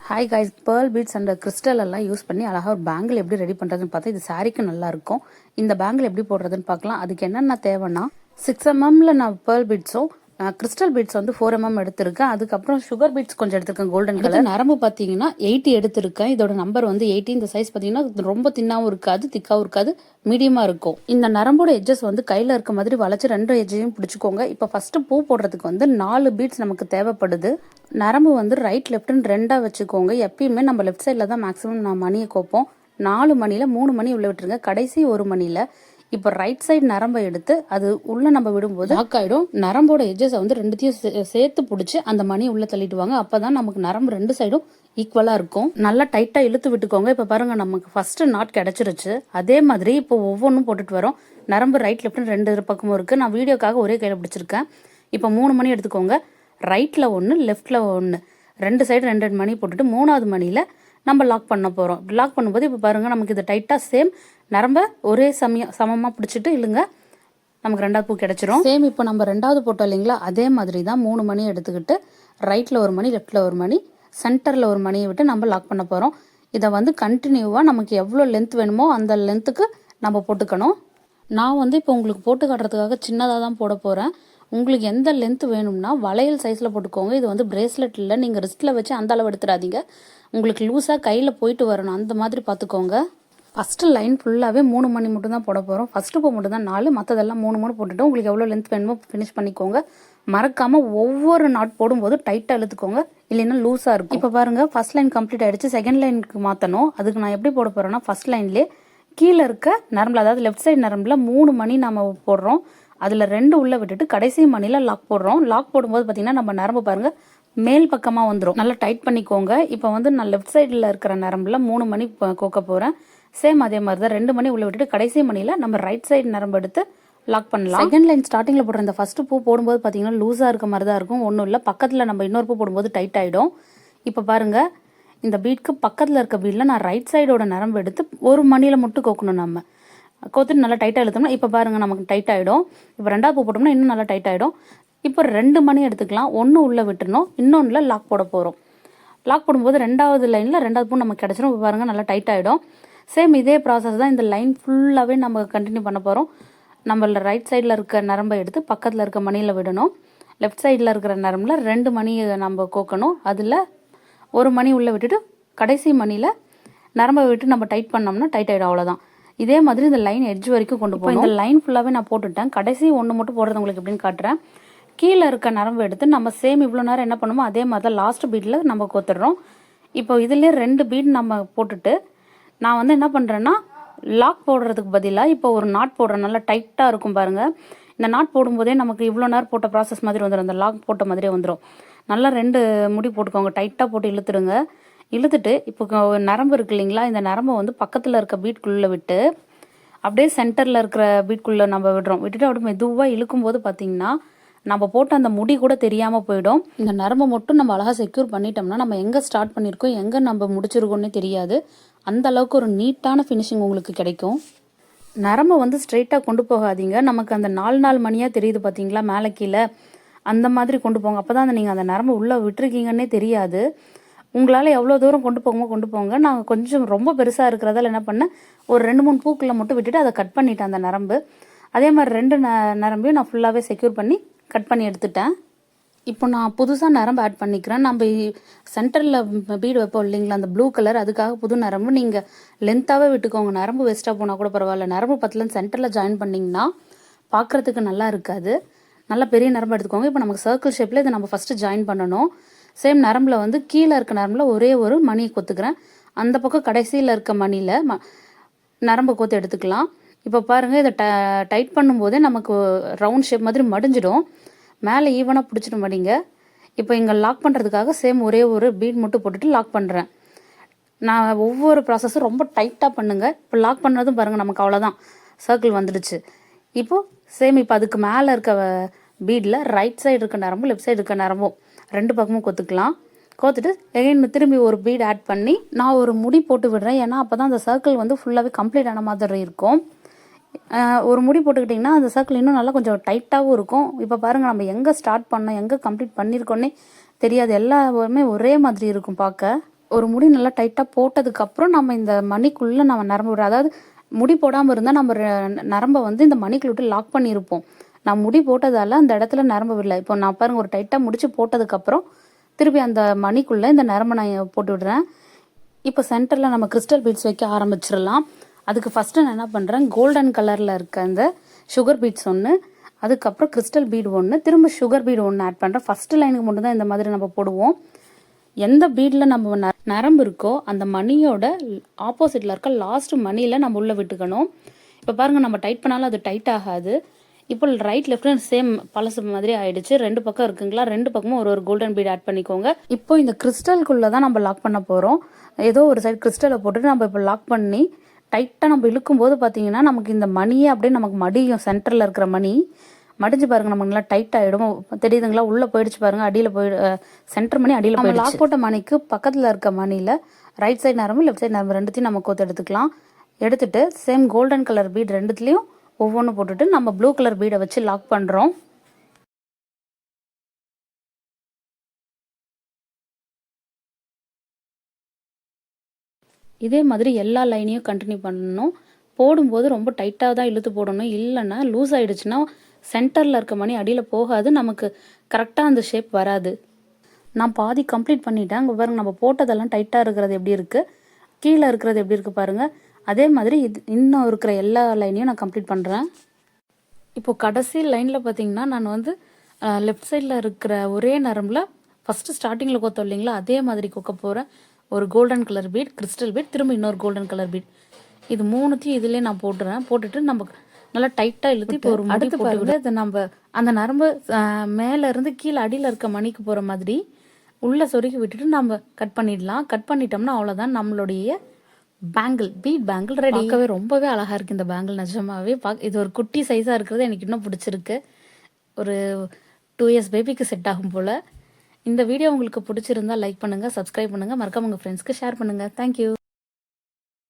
Hi guys, pearl beads and crystal எல்லாம் use பண்ணி அழகாக ஒரு பேங்கிள் எப்படி ரெடி பண்ணுறதுன்னு பார்த்தா இது சாரிக்கு நல்லா இருக்கும். இந்த பேங்கிள் எப்படி போடுறதுன்னு பார்க்கலாம். அதுக்கு என்னென்ன தேவைன்னா 6mm நான் பேர்ல் பீட்ஸும் கிறிஸ்டல் பீட்ஸ் வந்து 4mm எடுத்திருக்கேன். அதுக்கப்புறம் சுகர் பீட்ஸ் கொஞ்சம் எடுத்திருக்கேன், கோல்டன் கலர். நரம்பு பார்த்தீங்கன்னா 80 எடுத்திருக்கேன். இதோட நம்பர் வந்து 80. இந்த சைஸ் பார்த்தீங்கன்னா ரொம்ப தின்னாவும் இருக்காது, திக்காவும் இருக்காது, மீடியமாக இருக்கும். இந்த நரம்போட எட்ஜஸ் வந்து கையில் இருக்க மாதிரி வளைச்சு 2 எட்ஜையும் பிடிச்சிக்கோங்க. இப்போ ஃபர்ஸ்ட் பூ போடுறதுக்கு வந்து 4 பீட்ஸ் நமக்கு தேவைப்படுது. நரம்பு வந்து ரைட் லெஃப்ட்னு 2ஆக வச்சுக்கோங்க. எப்பயுமே நம்ம லெஃப்ட் சைடில் தான் மேக்ஸிமம் நான் மணியை கோப்போம். 4 மணியில் 3 மணி உள்ள விட்டுருங்க. கடைசி 1 மணியில் இப்போ ரைட் சைடு நரம்பை எடுத்து அது உள்ள நம்ம விடும்போது லாக் ஆயிடும். நரம்போட எட்ஜஸை வந்து ரெண்டுத்தையும் சேர்த்து பிடிச்சி அந்த மணி உள்ள தள்ளிடுவாங்க. அப்பதான் நமக்கு நரம்பு 2 சைடும் ஈக்குவலா இருக்கும். நல்லா டைட்டா இழுத்து விட்டுக்கோங்க. இப்ப பாருங்க, நமக்கு ஃபர்ஸ்ட் நாட் கிடைச்சிருச்சு. அதே மாதிரி இப்போ ஒவ்வொன்றும் போட்டுட்டு வரோம். நரம்பு ரைட் லெஃப்ட் 2 பக்கமும் இருக்கு. நான் வீடியோக்காக ஒரே கையில பிடிச்சிருக்கேன். இப்போ 3 மணி எடுத்துக்கோங்க. ரைட்ல 1, லெஃப்ட்ல 1, 2 சைடு 2 மணி போட்டுட்டு 3வது மணியில நம்ம லாக் பண்ண போறோம். லாக் பண்ணும்போது இப்போ பாருங்க, நமக்கு இது டைட்டா சேம் நரம்ப ஒரே சமமா பிடிச்சிட்டு இல்லைங்க, நமக்கு 2வது பூ கிடைச்சிரும். சேம் இப்போ நம்ம 2வது போட்டோம் இல்லைங்களா, அதே மாதிரி தான் 3 மணி எடுத்துக்கிட்டு ரைட்ல 1 மணி, லெஃப்ட்ல 1 மணி, சென்டர்ல 1 மணியை விட்டு நம்ம லாக் பண்ண போறோம். இதை வந்து கண்டினியூவா நமக்கு எவ்வளோ லென்த் வேணுமோ அந்த லென்த்துக்கு நம்ம போட்டுக்கணும். நான் வந்து இப்போ உங்களுக்கு போட்டு காட்டுறதுக்காக சின்னதாக தான் போட போறேன். உங்களுக்கு எந்த லென்த் வேணும்னா வளையல் சைஸில் போட்டுக்கோங்க. இது வந்து பிரேஸ்லெட் இல்லை, நீங்கள் ரிஸ்ட்டில் வச்சு அந்த அளவு எடுத்துடாதீங்க. உங்களுக்கு லூஸாக கையில் போயிட்டு வரணும், அந்த மாதிரி பார்த்துக்கோங்க. ஃபஸ்ட்டு லைன் ஃபுல்லாகவே 3 மணி மட்டும் தான் போட போகிறோம். ஃபஸ்ட்டு பூ மட்டும் தான் 4, மற்றதெல்லாம் 3 போட்டுட்டு உங்களுக்கு எவ்வளோ லென்த் வேணுமோ ஃபினிஷ் பண்ணிக்கோங்க. மறக்காமல் ஒவ்வொரு நாட் போடும்போது டைட்டாக இழுத்துக்கோங்க, இல்லைன்னா லூஸாக இருக்கும். இப்போ பாருங்கள், ஃபஸ்ட் லைன் கம்ப்ளீட் ஆகிடுச்சு. செகண்ட் லைனுக்கு மாற்றணும். அதுக்கு நான் எப்படி போட போகிறேன்னா, ஃபஸ்ட் லைன்லேயே கீழே இருக்க நரம்பில், அதாவது லெஃப்ட் சைடு நரம்பில் 3 மணி நம்ம போடுறோம். அதில் 2 உள்ளே விட்டுட்டு கடைசி மணியில் லாக் போடுறோம். லாக் போடும்போது பார்த்தீங்கன்னா நம்ம நரம்பு பாருங்கள் மேல் பக்கமாக வந்துடும். நல்லா டைட் பண்ணிக்கோங்க. இப்போ வந்து நான் லெஃப்ட் சைடில் இருக்கிற நரம்பில் 3 மணி கோக்க போகிறேன். சேம் அதே மாதிரி தான் 2 மணி உள்ளே விட்டுட்டு கடைசி மணியில் நம்ம ரைட் சைடு நரம்பு எடுத்து லாக் பண்ணலாம். செகண்ட் லைன் ஸ்டார்டிங்கில் போடுற இந்த ஃபர்ஸ்ட் பூ போடும்போது பார்த்தீங்கன்னா லூஸாக இருக்க மாதிரி தான் இருக்கும். ஒன்றும் இல்லை, பக்கத்தில் நம்ம இன்னொரு பூ போடும்போது டைட் ஆகிடும். இப்போ பாருங்கள், இந்த பீட்க்கு பக்கத்தில் இருக்க பீட்டில் நான் ரைட் சைடோட நரம்பு எடுத்து 1 மணியில் மட்டும் கோக்கணும். நம்ம கோத்துட்டு நல்லா டைட்டாக இழுத்தோம்னா இப்போ பாருங்கள் நமக்கு டைட் ஆகிடும். இப்போ 2வது பூ போட்டோம்னா இன்னும் நல்லா டைட் ஆகிடும். இப்போ 2 மணி எடுத்துக்கலாம். 1 உள்ளே விட்டுறணும், இன்னொன்றில் லாக் போட போகிறோம். லாக் போடும்போது 2வது லைனில் 2வது பூ நமக்கு கிடச்சிரும். இப்போ பாருங்கள் நல்லா டைட் ஆகிடும். சேம் இதே ப்ராசஸ் தான் இந்த லைன் ஃபுல்லாகவே நம்ம கண்டினியூ பண்ண போகிறோம். நம்மள ரைட் சைடில் இருக்க நரம்பை எடுத்து பக்கத்தில் இருக்க மணியில் விடணும். லெஃப்ட் சைடில் இருக்கிற நரம்பில் 2 மணியை நம்ம கோக்கணும். அதில் 1 மணி உள்ளே விட்டுட்டு கடைசி மணியில் நரம்பை விட்டு நம்ம டைட் பண்ணோம்னா டைட் ஆகிடும். அவ்வளோதான். இதே மாதிரி இந்த லைன் எட்ஜ் வரைக்கும் கொண்டு போகணும். இந்த லைன் ஃபுல்லாகவே நான் போட்டுட்டேன். கடைசி 1 மட்டும் போடுறது உங்களுக்கு எப்படின்னு காட்டுறேன். கீழே இருக்க நரம்பு எடுத்து நம்ம சேம் இவ்வளோ நேரம் என்ன பண்ணுமோ அதே மாதிரி தான் லாஸ்ட் பீட்டில் நம்ம கோத்துடுறோம். இப்போ இதுலேயே 2 பீட் நம்ம போட்டுட்டு நான் வந்து என்ன பண்ணுறேன்னா, லாக் போடுறதுக்கு பதிலாக இப்போ ஒரு நாட் போடுறேன். நல்லா டைட்டாக இருக்கும் பாருங்கள். இந்த நாட் போடும்போதே நமக்கு இவ்வளோ நேரம் போட்ட ப்ராசஸ் மாதிரி வந்துடும். அந்த லாக் போட்ட மாதிரியே வந்துடும். நல்லா 2 முடி போட்டுக்கோங்க. டைட்டாக போட்டு இழுத்துடுங்க. இழுத்துட்டு இப்போ நரம்பு இருக்கு இல்லைங்களா, இந்த நரம்பை வந்து பக்கத்தில் இருக்க பீட்குள்ளே விட்டு அப்படியே சென்டரில் இருக்கிற பீட்குள்ளே நம்ம விடுறோம். விட்டுட்டு அப்படியே மெதுவாக இழுக்கும்போது பார்த்தீங்கன்னா நம்ம போட்ட அந்த முடி கூட தெரியாமல் போயிடும். இந்த நரம்பை மட்டும் நம்ம அழகாக செக்யூர் பண்ணிட்டோம்னா நம்ம எங்கே ஸ்டார்ட் பண்ணியிருக்கோம், எங்கே நம்ம முடிச்சிருக்கோன்னே தெரியாது. அந்த அளவுக்கு ஒரு நீட்டான ஃபினிஷிங் உங்களுக்கு கிடைக்கும். நரம்பை வந்து ஸ்ட்ரெயிட்டாக கொண்டு போகாதீங்க. நமக்கு அந்த 4 மணியாக தெரியுது பார்த்தீங்களா மேலே கீழே, அந்த மாதிரி கொண்டு போங்க. அப்போ தான் நீங்கள் அந்த நரம்பு உள்ளே விட்டுருக்கீங்கன்னே தெரியாது. உங்களால் எவ்வளோ தூரம் கொண்டு போங்க. நாங்கள் கொஞ்சம் ரொம்ப பெருசாக இருக்கிறதால என்ன பண்ணேன், ஒரு 2-3 பூக்களை மட்டும் விட்டுட்டு அதை கட் பண்ணிட்டேன் அந்த நரம்பு. அதே மாதிரி 2 நரம்பையும் நான் ஃபுல்லாகவே செக்யூர் பண்ணி கட் பண்ணி எடுத்துட்டேன். இப்போ நான் புதுசாக நரம்பு ஆட் பண்ணிக்கிறேன். நம்ம சென்டரில் பீடு வைப்போம் இல்லைங்களா, அந்த ப்ளூ கலர், அதுக்காக புது நரம்பு நீங்கள் லென்த்தாகவே விட்டுக்கோங்க. நரம்பு வேஸ்ட்டாக போனால் கூட பரவாயில்ல. நரம்பு பத்தலன்னு சென்டரில் ஜாயின் பண்ணிங்கன்னா பார்க்குறதுக்கு நல்லா இருக்காது. நல்லா பெரிய நரம்பு எடுத்துக்கோங்க. இப்போ நமக்கு சர்க்கிள் ஷேப்பில் இதை நம்ம ஃபஸ்ட்டு ஜாயின் பண்ணணும். சேம் நரம்பில் வந்து கீழே இருக்க நரம்பில் ஒரே ஒரு மணியை கொத்துக்கிறேன். அந்த பக்கம் கடைசியில் இருக்க மணியில் நரம்பை கொத்து எடுத்துக்கலாம். இப்போ பாருங்கள், இதை டைட் பண்ணும்போதே நமக்கு ரவுண்ட் ஷேப் மாதிரி மடிஞ்சிடும். மேலே ஈவனாக பிடிச்சிட்டு மடிங்க. இப்போ இங்கே லாக் பண்ணுறதுக்காக சேம் ஒரே ஒரு பீட் மட்டும் போட்டுட்டு லாக் பண்ணுறேன். நான் ஒவ்வொரு ப்ராசஸும் ரொம்ப டைட்டாக பண்ணுங்கள். இப்போ லாக் பண்ணதும் பாருங்கள் நமக்கு அவ்வளோதான், சர்க்கிள் வந்துடுச்சு. இப்போது சேம் இப்போ அதுக்கு மேலே இருக்க பீடில் ரைட் சைடு இருக்க நரம்பும் லெஃப்ட் சைடு இருக்க நரம்பும் 2 பக்கமும் கொத்துக்கலாம். கோத்துட்டு எகைன் திரும்பி ஒரு பீட் ஆட் பண்ணி நான் ஒரு முடி போட்டு விடுறேன். ஏன்னா அப்போ தான் அந்த சர்க்கிள் வந்து ஃபுல்லாகவே கம்ப்ளீட் ஆன மாதிரி இருக்கும். ஒரு முடி போட்டுக்கிட்டிங்கன்னா அந்த சர்க்கிள் இன்னும் நல்லா கொஞ்சம் டைட்டாகவும் இருக்கும். இப்போ பாருங்கள், நம்ம எங்கே ஸ்டார்ட் பண்ணோம், எங்கே கம்ப்ளீட் பண்ணியிருக்கோன்னே தெரியாது. எல்லாமே ஒரே மாதிரி இருக்கும் பார்க்க. ஒரு முடி நல்லா டைட்டாக போட்டதுக்கப்புறம் நம்ம இந்த மணிக்குள்ளே நம்ம நரம்பு விடுறோம். அதாவது முடி போடாமல் இருந்தால் நம்ம நரம்பை வந்து இந்த மணிக்குள்ள விட்டு லாக் பண்ணியிருப்போம். நான் முடி போட்டதால் அந்த இடத்துல நரம்பு விடல. இப்போ நான் பாருங்கள் ஒரு டைட்டாக முடிச்சு போட்டதுக்கப்புறம் திருப்பி அந்த மணிக்குள்ளே இந்த நரம்பை நான் போட்டு விடுறேன். இப்போ சென்டரில் நம்ம கிறிஸ்டல் பீட்ஸ் வைக்க ஆரம்பிச்சிடலாம். அதுக்கு ஃபஸ்ட்டு நான் என்ன பண்ணுறேன், கோல்டன் கலரில் இருக்க அந்த சுகர் பீட்ஸ் ஒன்று, அதுக்கப்புறம் கிறிஸ்டல் பீடு ஒன்று, திரும்ப சுகர் பீடு ஒன்று ஆட் பண்ணுறேன். ஃபஸ்ட்டு லைனுக்கு மட்டும் தான் இந்த மாதிரி நம்ம போடுவோம். எந்த பீடில் நம்ம நரம்பு இருக்கோ அந்த மணியோட ஆப்போசிட்டில் இருக்க லாஸ்ட் மணியில் நம்ம உள்ளே விட்டுக்கணும். இப்போ பாருங்கள் நம்ம டைட் பண்ணாலும் அது டைட் ஆகாது. இப்போ ரைட் லெஃப்ட் சேம் பழசு மாதிரி ஆயிடுச்சு. 2 பக்கம் இருக்குங்களா, 2 பக்கமும் ஒரு கோல்டன் பீட் ஆட் பண்ணிக்கோங்க. இப்போ இந்த கிறிஸ்டலுக்குள்ளே தான் நம்ம லாக் பண்ண போகிறோம். ஏதோ ஒரு சைடு கிறிஸ்டலை போட்டுட்டு நம்ம இப்போ லாக் பண்ணி டைட்டாக நம்ம இழுக்கும்போது பார்த்தீங்கன்னா நமக்கு இந்த மணியே அப்படியே நமக்கு மடியும். சென்டரில் இருக்கிற மணி மடிஞ்சு பாருங்க, நமக்கு நல்லா டைட் ஆகிடும். தெரியுதுங்களா, உள்ளே போயிடுச்சு பாருங்க, அடியில் சென்டர் மணி அடியில் போயிடுச்சு. லாக் போட்ட மணிக்கு பக்கத்தில் இருக்க மணியில் ரைட் சைடு நரம்பு லெஃப்ட் சைடு நரம்பு ரெண்டுத்தையும் நம்ம கோத்து எடுத்துக்கலாம். எடுத்துட்டு சேம் கோல்டன் கலர் பீட் ரெண்டுத்துலேயும் ஒவ்வொன்று போட்டுட்டு நம்ம ப்ளூ கலர் பீடை வச்சு லாக் பண்ணுறோம். இதே மாதிரி எல்லா லைனையும் கண்டினியூ பண்ணணும். போடும்போது ரொம்ப டைட்டாக தான் இழுத்து போடணும், இல்லைன்னா லூஸ் ஆகிடுச்சுன்னா சென்டரில் இருக்க மணி அடியில் போகாது, நமக்கு கரெக்டாக அந்த ஷேப் வராது. நான் பாதி கம்ப்ளீட் பண்ணிட்டேன். அங்கே பாருங்கள் நம்ம போட்டதெல்லாம் டைட்டாக இருக்கிறது எப்படி இருக்குது, கீழே இருக்கிறது எப்படி இருக்குது பாருங்கள். அதே மாதிரி இன்னும் இருக்கிற எல்லா லைனையும் நான் கம்ப்ளீட் பண்ணுறேன். இப்போது கடைசி லைனில் பார்த்தீங்கன்னா நான் வந்து லெஃப்ட் சைடில் இருக்கிற ஒரே நரம்பில் ஃபஸ்ட்டு ஸ்டார்டிங்கில் கோத்தோம் இல்லைங்களா, அதே மாதிரி கொக்க போகிறேன். ஒரு golden colour bead, crystal bead, திரும்ப இன்னொரு கோல்டன் கலர் பீட், இது மூணுத்தையும் இதிலே நான் போட்டுறேன். போட்டுட்டு நம்ம நல்லா டைட்டாக இழுத்து இப்போ ஒரு அடுத்து பாருங்க, இது நம்ம அந்த நரம்பு மேலேருந்து கீழே அடியில் இருக்க மணிக்கு போகிற மாதிரி உள்ளே சொருக்கி விட்டுட்டு நம்ம கட் பண்ணிடலாம். கட் பண்ணிட்டோம்னா அவ்வளோதான், நம்மளுடைய பேங்கிள், பீட் பேங்கிள் ரெடி. பார்க்கவே ரொம்பவே அழகாக இருக்குது இந்த பேங்கிள். நிஜமாவே இது ஒரு குட்டி சைஸாக இருக்கிறது எனக்கு இன்னும் பிடிச்சிருக்கு. ஒரு 2 இயர்ஸ் பேபிக்கு செட் ஆகும் போல். இந்த வீடியோ உங்களுக்கு பிடிச்சிருந்தா லைக் பண்ணுங்கள், சப்ஸ்கிரைப் பண்ணுங்கள், மறக்காம உங்கள் ஃப்ரெண்ட்ஸ்க்கு ஷேர் பண்ணுங்கள். தேங்க்யூ.